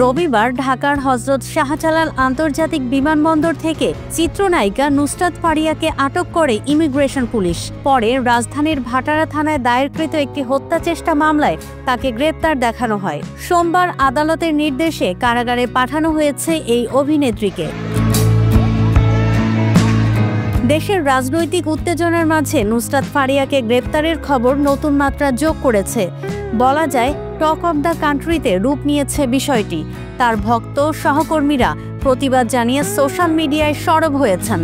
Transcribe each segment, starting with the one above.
রবিবার ঢাকার হযরত শাহজালাল আন্তর্জাতিক বিমানবন্দর থেকে চিত্রনায়িকা নুসরাত ফারিয়াকে আটক করে ইমিগ্রেশন পুলিশ। পরে রাজধানীর ভাটারা থানায় দায়েরকৃত একটি হত্যাচেষ্টা মামলায় তাকে গ্রেপ্তার দেখানো হয়। সোমবার আদালতের নির্দেশে কারাগারে পাঠানো হয়েছে এই অভিনেত্রীকে। দেশের রাজনৈতিক উত্তেজনার মাঝে নুসরাত ফারিয়াকে গ্রেপ্তারের খবর নতুন মাত্রা যোগ করেছে। বলা যায়, টক অব দ্য কান্ট্রিতে রূপ নিয়েছে বিষয়টি। তার ভক্ত সহকর্মীরা প্রতিবাদ জানিয়ে সোশ্যাল মিডিয়ায় সরব হয়েছেন।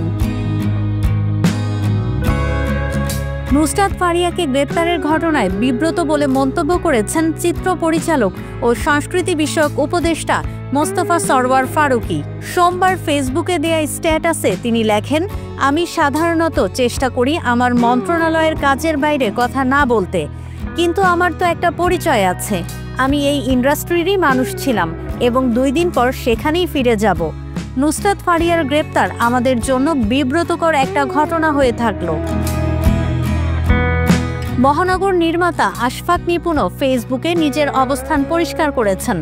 নুসরাত ফারিয়াকে গ্রেপ্তারের ঘটনায় বিব্রত বলে মন্তব্য করেছেন চিত্র পরিচালক ও সংস্কৃতি বিষয়ক উপদেষ্টা মোস্তফা সরওয়ার ফারুকী। সোমবার ফেসবুকে দেয়া স্ট্যাটাসে তিনি লেখেন, আমি সাধারণত চেষ্টা করি আমার মন্ত্রণালয়ের কাজের বাইরে কথা না বলতে, কিন্তু আমার তো একটা পরিচয় আছে। আমি এই ইন্ডাস্ট্রিরই মানুষ ছিলাম এবং 2 দিন পর সেখানেই ফিরে যাব। নুসরাত ফারিয়ার গ্রেপ্তার আমাদের জন্য বিব্রতকর একটা ঘটনা হয়ে থাকলো। মহানগর নির্মাতা আশফাক নিপুণও ফেসবুকে নিজের অবস্থান পরিষ্কার করেছেন।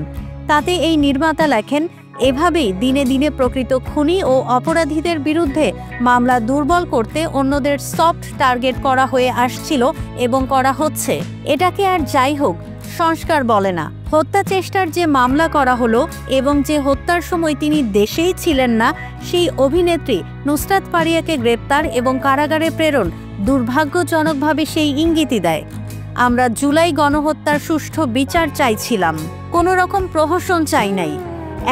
তাতে এই নির্মাতা লেখেন, এভাবেই দিনে দিনে প্রকৃত খুনি ও অপরাধীদের বিরুদ্ধে মামলা দুর্বল করতে অন্যদের সফট টার্গেট করা হয়ে আসছিল এবং করা হচ্ছে। এটাকে আর যাই হোক সংস্কার বলে না। হত্যা চেষ্টার যে মামলা করা হলো এবং যে হত্যার সময় তিনি দেশেই ছিলেন না, সেই অভিনেত্রী নুসরাত ফারিয়াকে গ্রেপ্তার এবং কারাগারে প্রেরণ দুর্ভাগ্যজনকভাবে সেই ইঙ্গিতই দেয়। আমরা জুলাই গণহত্যার সুষ্ঠু বিচার চাইছিলাম, কোনো রকম প্রহসন চাই নাই,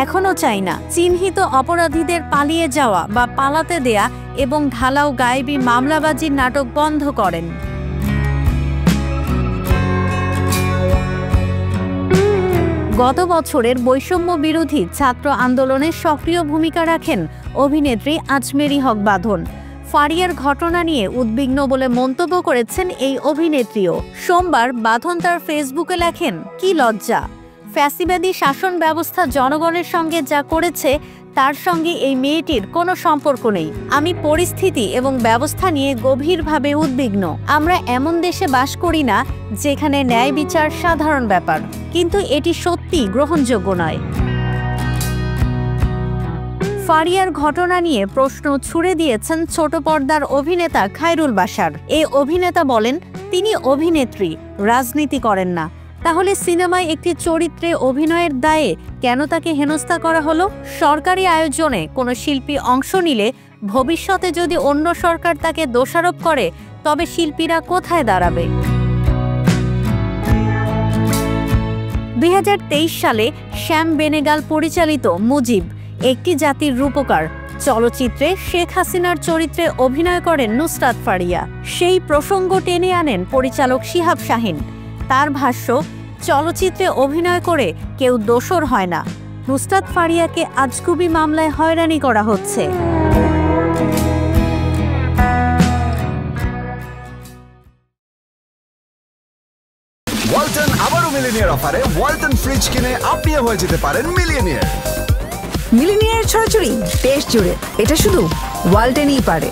এখনও চাই না। চিহ্নিত অপরাধীদের পালিয়ে যাওয়া বা পালাতে দেয়া এবং ঢালাও গায়েবী মামলাবাজির নাটক বন্ধ করেন। গত বছরের বৈষম্য বিরোধী ছাত্র আন্দোলনে সক্রিয় ভূমিকা রাখেন অভিনেত্রী আজমেরী হক বাঁধন। ফারিয়ার ঘটনা নিয়ে উদ্বিগ্ন বলে মন্তব্য করেছেন এই অভিনেত্রীও। সোমবার বাঁধন তার ফেসবুকে লেখেন, কি লজ্জা! ফ্যাসিবাদী শাসন ব্যবস্থা জনগণের সঙ্গে যা করেছে তার সঙ্গে এই মেয়েটির কোনো সম্পর্ক নেই। আমি পরিস্থিতি এবং ব্যবস্থা নিয়ে গভীরভাবে উদ্বিগ্ন। আমরা এমন দেশে বাস করি না যেখানে ন্যায় বিচার সাধারণ ব্যাপার, কিন্তু এটি সত্যি গ্রহণযোগ্য নয়। ফারিয়ার ঘটনা নিয়ে প্রশ্ন ছুড়ে দিয়েছেন ছোট পর্দার অভিনেতা খায়রুল বাশার। এই অভিনেতা বলেন, তিনি অভিনেত্রী, রাজনীতি করেন না। তাহলে সিনেমায় একটি চরিত্রে অভিনয়ের দায়ে কেন তাকে হেনস্থা করা হলো? সরকারি আয়োজনে কোনো শিল্পী অংশ নিলে ভবিষ্যতে যদি অন্য সরকার তাকে দোষারোপ করে, তবে শিল্পীরা কোথায় দাঁড়াবে? 2023 সালে শ্যাম বেনেগাল পরিচালিত মুজিব, একটি জাতির রূপকার চলচ্চিত্রে শেখ হাসিনার চরিত্রে অভিনয় করেন নুসরাত ফারিয়া। সেই প্রসঙ্গ টেনে আনেন পরিচালক শিহাব শাহীন। তার ভাষ্য, চলচ্চিত্রে অভিনয় করে কেউ দোষর হয় না। নুসরাত ফারিয়াকে আজগুবি মামলায় হয়রানি করা হচ্ছে। ওয়ালটন আবারও মিলিনিয়ার অফারে ওয়ালটন ফ্রিজ কিনে আপনিও হয়ে যেতে পারেন মিলিয়নিয়ার। মিলিনিয়ার ছড়াছড়ি দেশ জুড়ে, এটা শুধু ওয়ালটনই পারে।